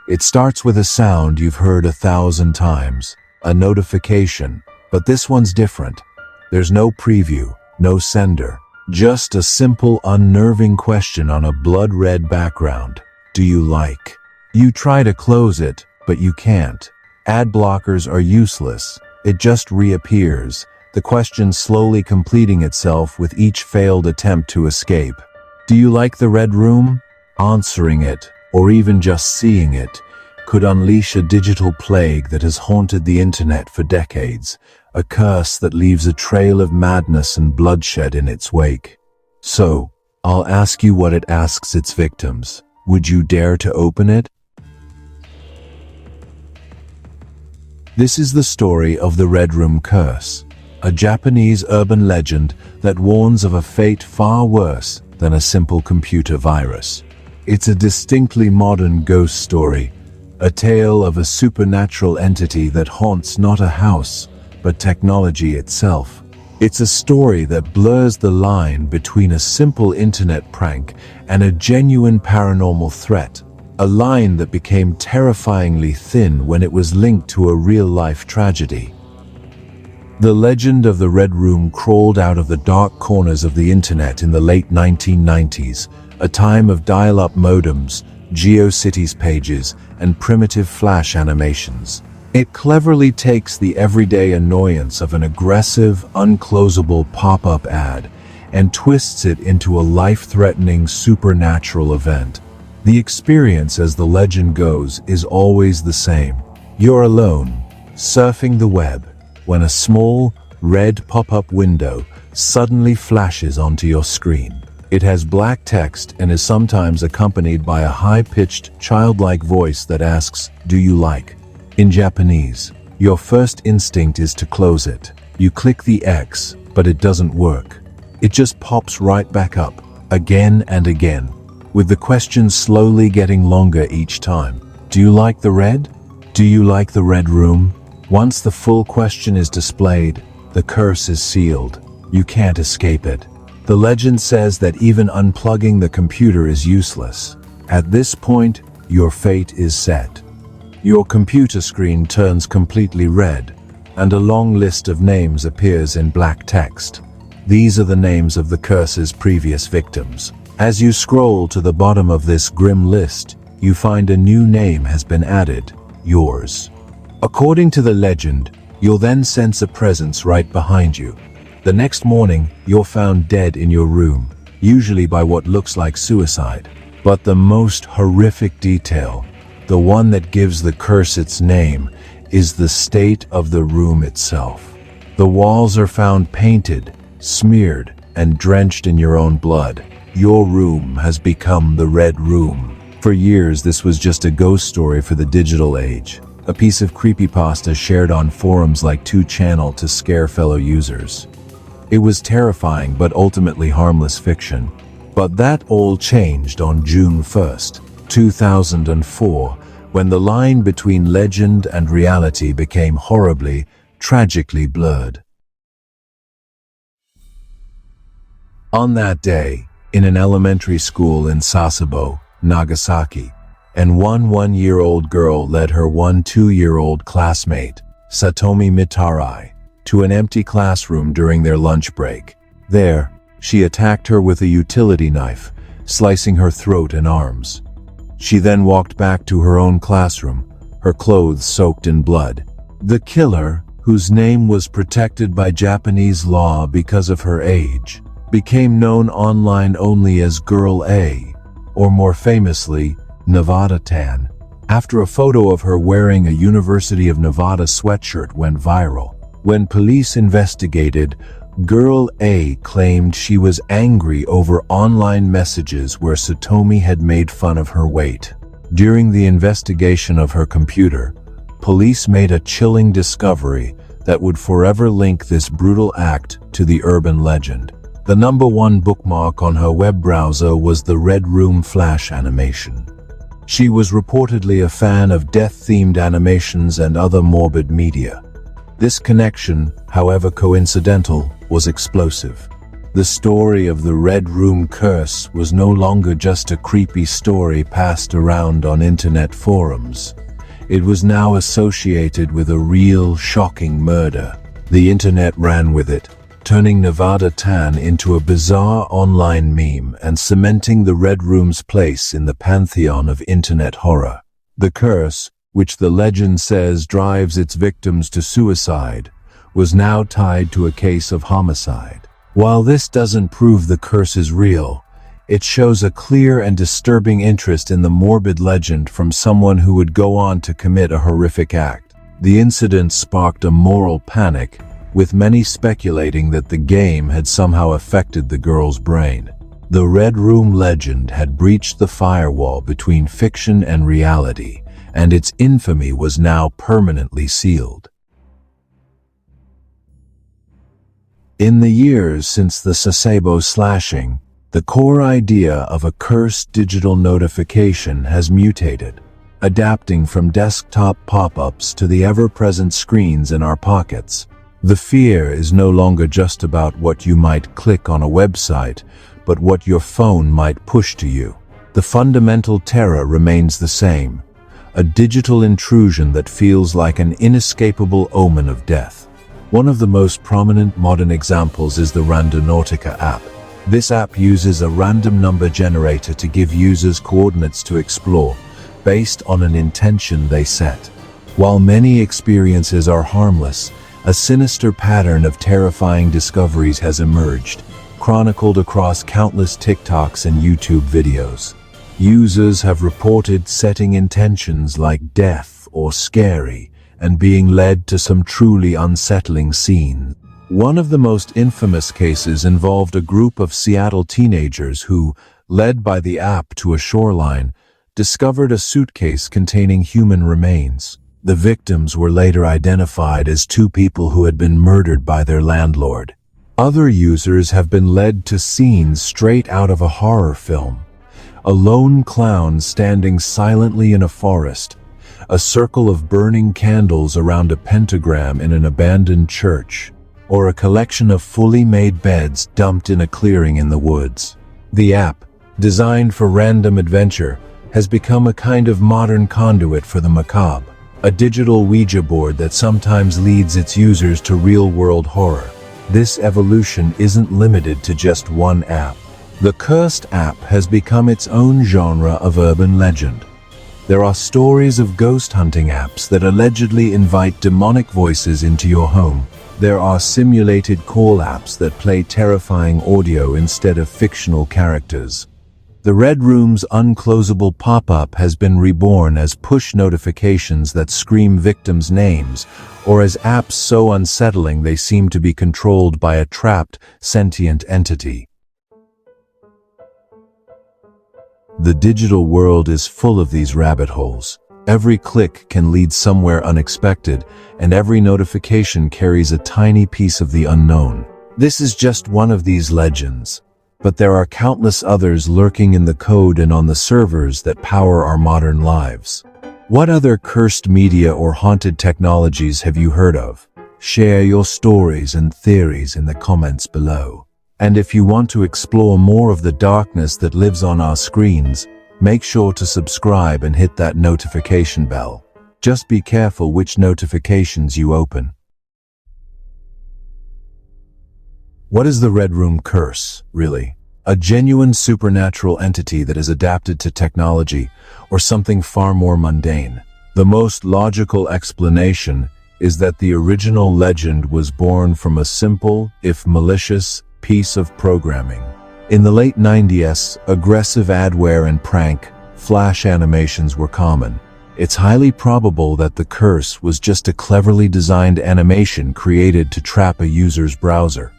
It starts with a sound you've heard 1,000 times, a notification, but this one's different. There's no preview, no sender, just a simple, unnerving question on a blood-red background. Do you like? You try to close it, but you can't. Ad blockers are useless. It just reappears, the question slowly completing itself with each failed attempt to escape. Do you like the Red Room? Answering it, or even just seeing it, could unleash a digital plague that has haunted the internet for decades, a curse that leaves a trail of madness and bloodshed in its wake. So, I'll ask you what it asks its victims. Would you dare to open it? This is the story of the Red Room Curse, a Japanese urban legend that warns of a fate far worse than a simple computer virus. It's a distinctly modern ghost story, a tale of a supernatural entity that haunts not a house, but technology itself. It's a story that blurs the line between a simple internet prank and a genuine paranormal threat, a line that became terrifyingly thin when it was linked to a real-life tragedy. The legend of the Red Room crawled out of the dark corners of the internet in the late 1990s, a time of dial-up modems, GeoCities pages, and primitive flash animations. It cleverly takes the everyday annoyance of an aggressive, unclosable pop-up ad and twists it into a life-threatening supernatural event. The experience, as the legend goes, is always the same. You're alone, surfing the web, when a small, red pop-up window suddenly flashes onto your screen. It has black text and is sometimes accompanied by a high-pitched, childlike voice that asks, "Do you like?" In Japanese, your first instinct is to close it. You click the X, but it doesn't work. It just pops right back up, again and again, with the question slowly getting longer each time. Do you like the red? Do you like the Red Room? Once the full question is displayed, the curse is sealed. You can't escape it. The legend says that even unplugging the computer is useless. At this point, your fate is set. Your computer screen turns completely red, and a long list of names appears in black text. These are the names of the curse's previous victims. As you scroll to the bottom of this grim list, you find a new name has been added, yours. According to the legend, you'll then sense a presence right behind you. The next morning, you're found dead in your room, usually by what looks like suicide. But the most horrific detail, the one that gives the curse its name, is the state of the room itself. The walls are found painted, smeared, and drenched in your own blood. Your room has become the Red Room. For years, this was just a ghost story for the digital age, a piece of creepypasta shared on forums like 2channel to scare fellow users. It was terrifying but ultimately harmless fiction. But that all changed on June 1st, 2004, when the line between legend and reality became horribly, tragically blurred. On that day, in an elementary school in Sasebo, Nagasaki, and one 1-year-old girl led her 2-year-old classmate, Satomi Mitarai, to an empty classroom during their lunch break. There, she attacked her with a utility knife, slicing her throat and arms. She then walked back to her own classroom, her clothes soaked in blood. The killer, whose name was protected by Japanese law because of her age, became known online only as Girl A, or more famously, Nevada Tan, after a photo of her wearing a University of Nevada sweatshirt went viral. When police investigated, Girl A claimed she was angry over online messages where Satomi had made fun of her weight. During the investigation of her computer, police made a chilling discovery that would forever link this brutal act to the urban legend. The #1 bookmark on her web browser was the Red Room flash animation. She was reportedly a fan of death-themed animations and other morbid media. This connection, however coincidental, was explosive. The story of the Red Room curse was no longer just a creepy story passed around on internet forums. It was now associated with a real, shocking murder. The internet ran with it, turning Nevada Tan into a bizarre online meme and cementing the Red Room's place in the pantheon of internet horror. The curse, which the legend says drives its victims to suicide, was now tied to a case of homicide. While this doesn't prove the curse is real, it shows a clear and disturbing interest in the morbid legend from someone who would go on to commit a horrific act. The incident sparked a moral panic, with many speculating that the game had somehow affected the girl's brain. The Red Room legend had breached the firewall between fiction and reality, and its infamy was now permanently sealed. In the years since the Sasebo slashing, the core idea of a cursed digital notification has mutated, adapting from desktop pop-ups to the ever-present screens in our pockets. The fear is no longer just about what you might click on a website, but what your phone might push to you. The fundamental terror remains the same, a digital intrusion that feels like an inescapable omen of death. One of the most prominent modern examples is the Randonautica app. This app uses a random number generator to give users coordinates to explore, based on an intention they set. While many experiences are harmless, a sinister pattern of terrifying discoveries has emerged, chronicled across countless TikToks and YouTube videos. Users have reported setting intentions like death or scary, and being led to some truly unsettling scenes. One of the most infamous cases involved a group of Seattle teenagers who, led by the app to a shoreline, discovered a suitcase containing human remains. The victims were later identified as two people who had been murdered by their landlord. Other users have been led to scenes straight out of a horror film. A lone clown standing silently in a forest, a circle of burning candles around a pentagram in an abandoned church, or a collection of fully made beds dumped in a clearing in the woods. The app, designed for random adventure, has become a kind of modern conduit for the macabre, a digital Ouija board that sometimes leads its users to real-world horror. This evolution isn't limited to just one app. The cursed app has become its own genre of urban legend. There are stories of ghost hunting apps that allegedly invite demonic voices into your home. There are simulated call apps that play terrifying audio instead of fictional characters. The Red Room's unclosable pop-up has been reborn as push notifications that scream victims' names, or as apps so unsettling they seem to be controlled by a trapped, sentient entity. The digital world is full of these rabbit holes. Every click can lead somewhere unexpected, and every notification carries a tiny piece of the unknown. This is just one of these legends, but there are countless others lurking in the code and on the servers that power our modern lives. What other cursed media or haunted technologies have you heard of? Share your stories and theories in the comments below. And if you want to explore more of the darkness that lives on our screens, make sure to subscribe and hit that notification bell. Just be careful which notifications you open. What is the Red Room curse, really? A genuine supernatural entity that is adapted to technology, or something far more mundane? The most logical explanation is that the original legend was born from a simple, if malicious, piece of programming. In the late 90s, aggressive adware and prank, flash animations were common. It's highly probable that the curse was just a cleverly designed animation created to trap a user's browser,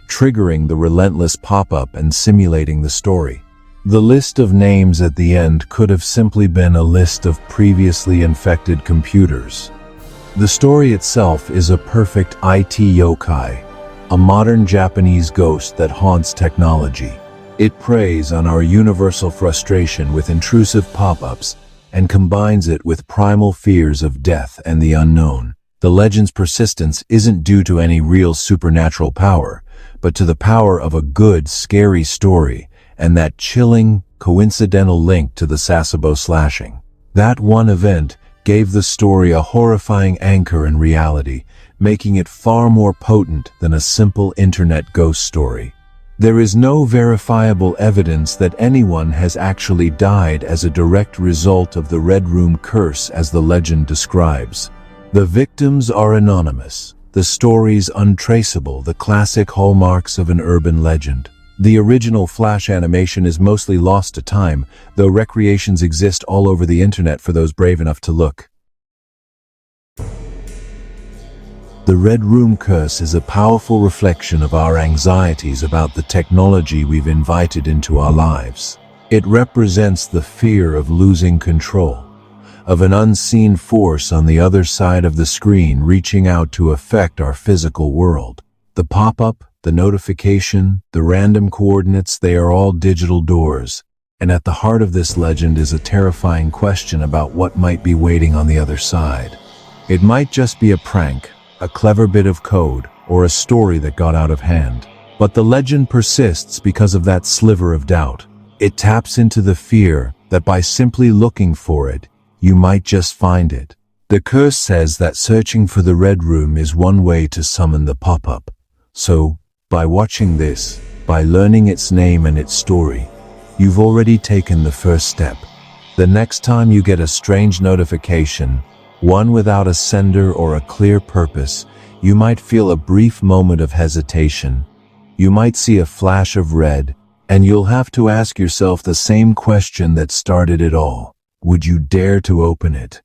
triggering the relentless pop-up and simulating the story. The list of names at the end could have simply been a list of previously infected computers. The story itself is a perfect IT yokai, a modern Japanese ghost that haunts technology. It preys on our universal frustration with intrusive pop-ups and combines it with primal fears of death and the unknown. The legend's persistence isn't due to any real supernatural power, but to the power of a good, scary story and that chilling, coincidental link to the Sasebo slashing. That one event gave the story a horrifying anchor in reality, making it far more potent than a simple internet ghost story. There is no verifiable evidence that anyone has actually died as a direct result of the Red Room curse as the legend describes. The victims are anonymous, the stories untraceable, the classic hallmarks of an urban legend. The original Flash animation is mostly lost to time, though recreations exist all over the internet for those brave enough to look. The Red Room curse is a powerful reflection of our anxieties about the technology we've invited into our lives. It represents the fear of losing control, of an unseen force on the other side of the screen reaching out to affect our physical world. The pop-up, the notification, the random coordinates, they are all digital doors. And at the heart of this legend is a terrifying question about what might be waiting on the other side. It might just be a prank, a clever bit of code, or a story that got out of hand. But the legend persists because of that sliver of doubt. It taps into the fear that by simply looking for it, you might just find it. The curse says that searching for the Red Room is one way to summon the pop-up. So, by watching this, by learning its name and its story, you've already taken the first step. The next time you get a strange notification, one without a sender or a clear purpose, you might feel a brief moment of hesitation. You might see a flash of red, and you'll have to ask yourself the same question that started it all. Would you dare to open it?